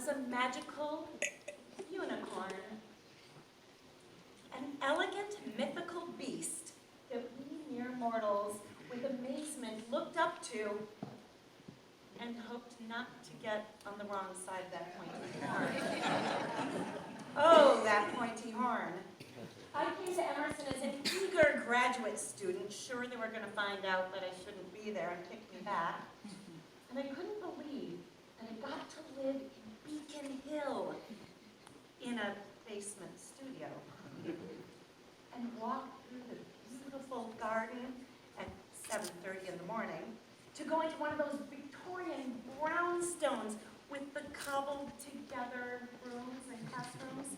was a magical unicorn, an elegant mythical beast that we mere mortals with amazement looked up to and hoped not to get on the wrong side of that pointy horn. Oh, that pointy horn. I came to Emerson as an eager graduate student, sure they were going to find out that I shouldn't be there and kick me back. And I couldn't believe that I got to live in Beacon Hill in a basement studio and walk through the beautiful garden at 7:30 in the morning to go into one of those Victorian brownstones with the cobbled together rooms and classrooms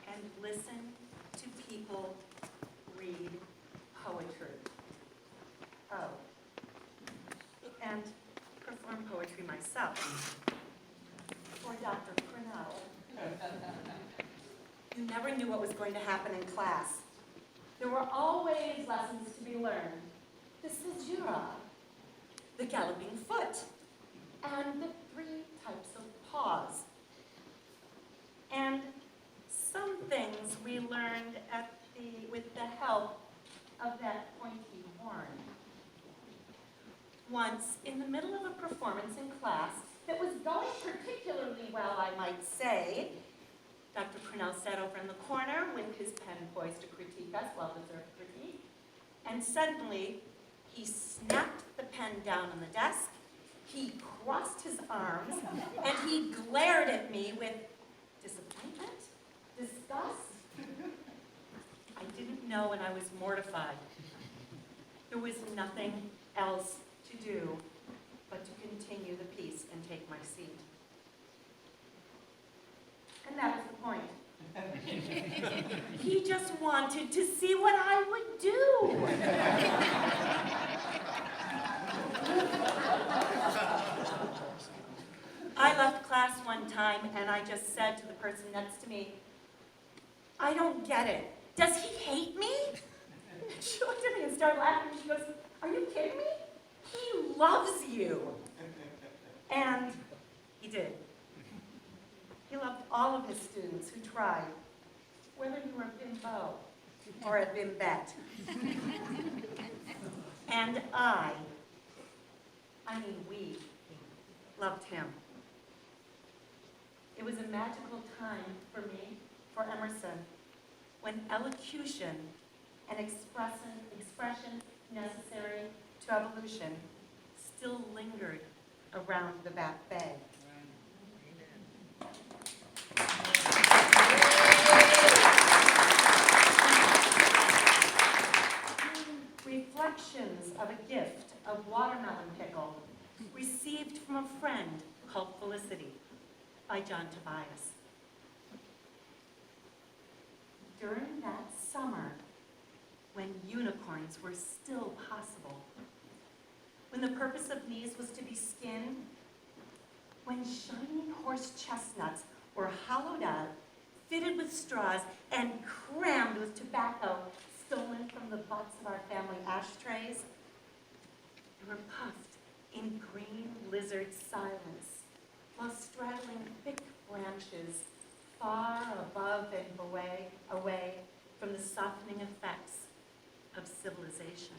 and listen to people read poetry. Oh, and perform poetry myself for Dr. Crannell. You never knew what was going to happen in class. There were always lessons to be learned. The caesura, the galloping foot, and the 3 types of paws. And some things we learned with the help of that pointy horn. Once, in the middle of a performance in class that was going particularly well, I might say, Dr. Crannell sat over in the corner with his pen poised to critique us, well-deserved critique, and suddenly he snapped the pen down on the desk, he crossed his arms, and he glared at me with disappointment, disgust. I didn't know, and I was mortified. There was nothing else to do but to continue the piece and take my seat. And that was the point. He just wanted to see what I would do. I left class one time and I just said to the person next to me, I don't get it. Does he hate me? She looked at me and started laughing. She goes, are you kidding me? He loves you. And he did. He loved all of his students who tried, whether you were a bimbo or a bimbette. And we loved him. It was a magical time for me, for Emerson, when elocution and expression necessary to evolution still lingered around the Back Bay. Reflections of a gift of watermelon pickle received from a friend called Felicity by John Tobias. During that summer, when unicorns were still possible, when the purpose of these was to be skinned, when shiny horse chestnuts were hollowed out, fitted with straws, and crammed with tobacco stolen from the butts of our family ashtrays, they were puffed in green lizard silence while straddling thick branches far above and away from the softening effects of civilization.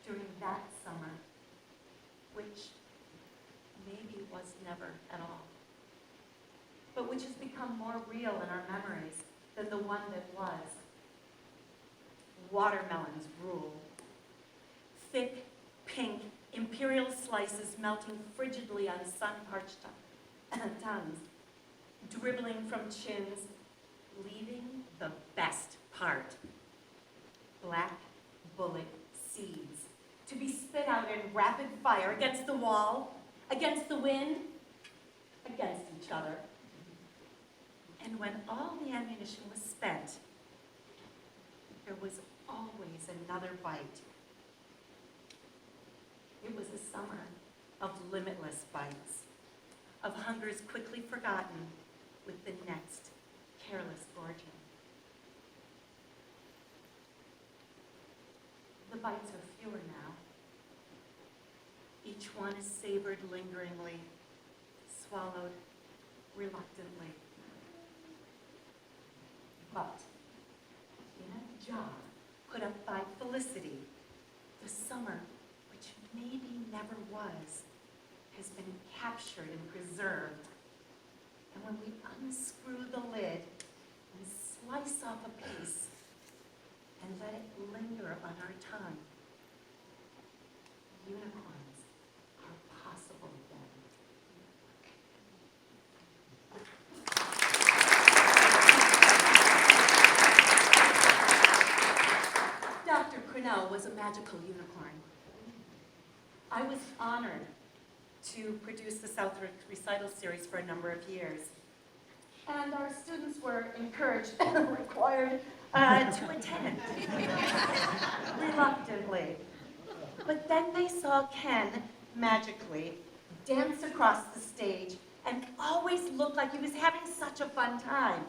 During that summer, which maybe was never at all, but which has become more real in our memories than the one that was. Watermelons rule. Thick, pink, imperial slices melting frigidly on sun-parched tongues, dribbling from chins, leaving the best part. Black bullet seeds, to be spit out in rapid fire against the wall, against the wind, against each other. And when all the ammunition was spent, there was always another bite. It was a summer of limitless bites, of hungers quickly forgotten with the next careless gorging. The bites are fewer now. Each one is savored lingeringly swallowed reluctantly. But in a jar put up by Felicity, the summer, which maybe never was, has been captured and preserved. And when we unscrew the lid and slice off a piece and let it linger on our tongue, unicorns are possible again. Dr. Crannell was a magical unicorn. I was honored to produce the Southwick recital series for a number of years. And our students were encouraged and required to attend, reluctantly. But then they saw Ken, magically, dance across the stage and always look like he was having such a fun time.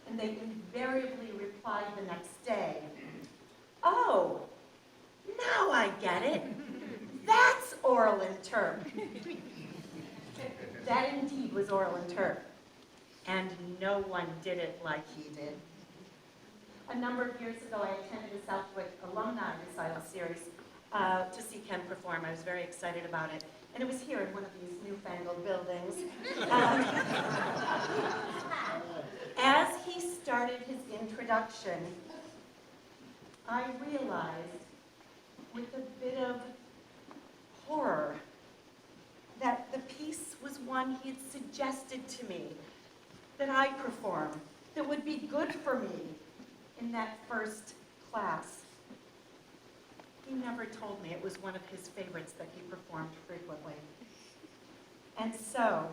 And they invariably replied the next day, "Oh, now I get it. That's oral interp." That indeed was oral interp. And no one did it like he did. A number of years ago, I attended a Southwick alumni recital series to see Ken perform. I was very excited about it. And it was here in one of these newfangled buildings. As he started his introduction, I realized with a bit of horror that the piece was one he had suggested to me that I perform, that would be good for me in that first class. He never told me it was one of his favorites that he performed frequently. And so,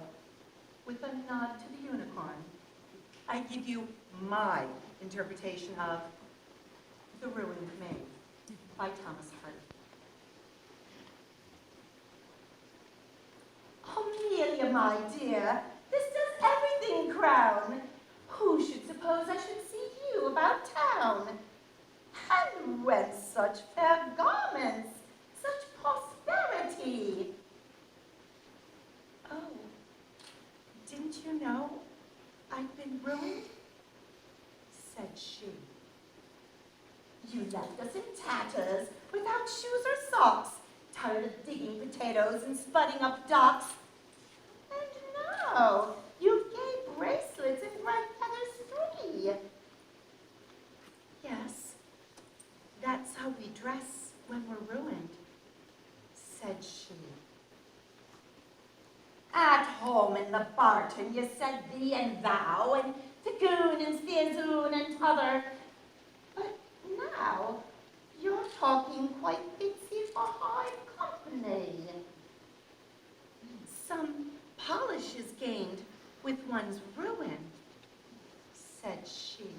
with a nod to the unicorn, I give you my interpretation of The Ruined Maid by Thomas Hart. "Amelia, my dear, this does everything crown. Who should suppose I should see you about town? And whence such fair garments, such prosperity?" "Oh, didn't you know I'd been ruined?" said she. "You left us in tatters, without shoes or socks, tired of digging potatoes and spudding up docks. And now you've gay bracelets and bright feathers free." "Yes, that's how we dress when we're ruined," said she. "At home in the barton you said thee and thou, and ticoon and steazoon and t'other. But now you're talking quite bitsy for high company." "Some polish is gained with one's ruin," said she.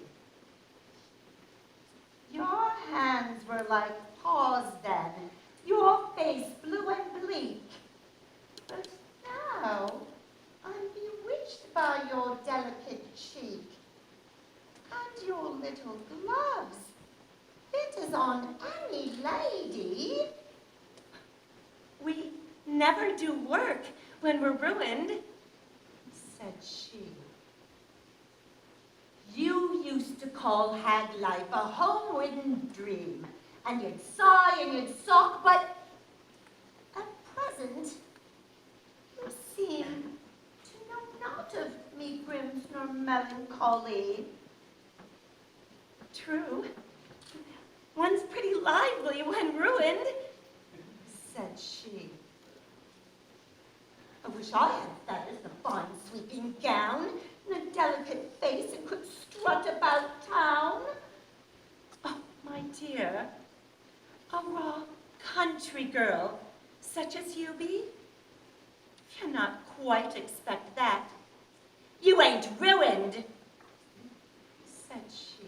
"Your hands were like paws then, your face blue and bleak. But now I'm bewitched by your delicate cheek, and your little gloves fit as on any lady." "We never do work when we're ruined," said she. "You used to call hag life a home-ridden dream, and you'd sigh and you'd sock, but at present you seem to know not of me grims nor melancholy." "True, one's pretty lively when ruined," said she. "I wish I had feathers, a fine sweeping gown, and a delicate face, and could strut about town." "Oh, my dear, a raw country girl, such as you be, cannot quite expect that." "You ain't ruined," said she.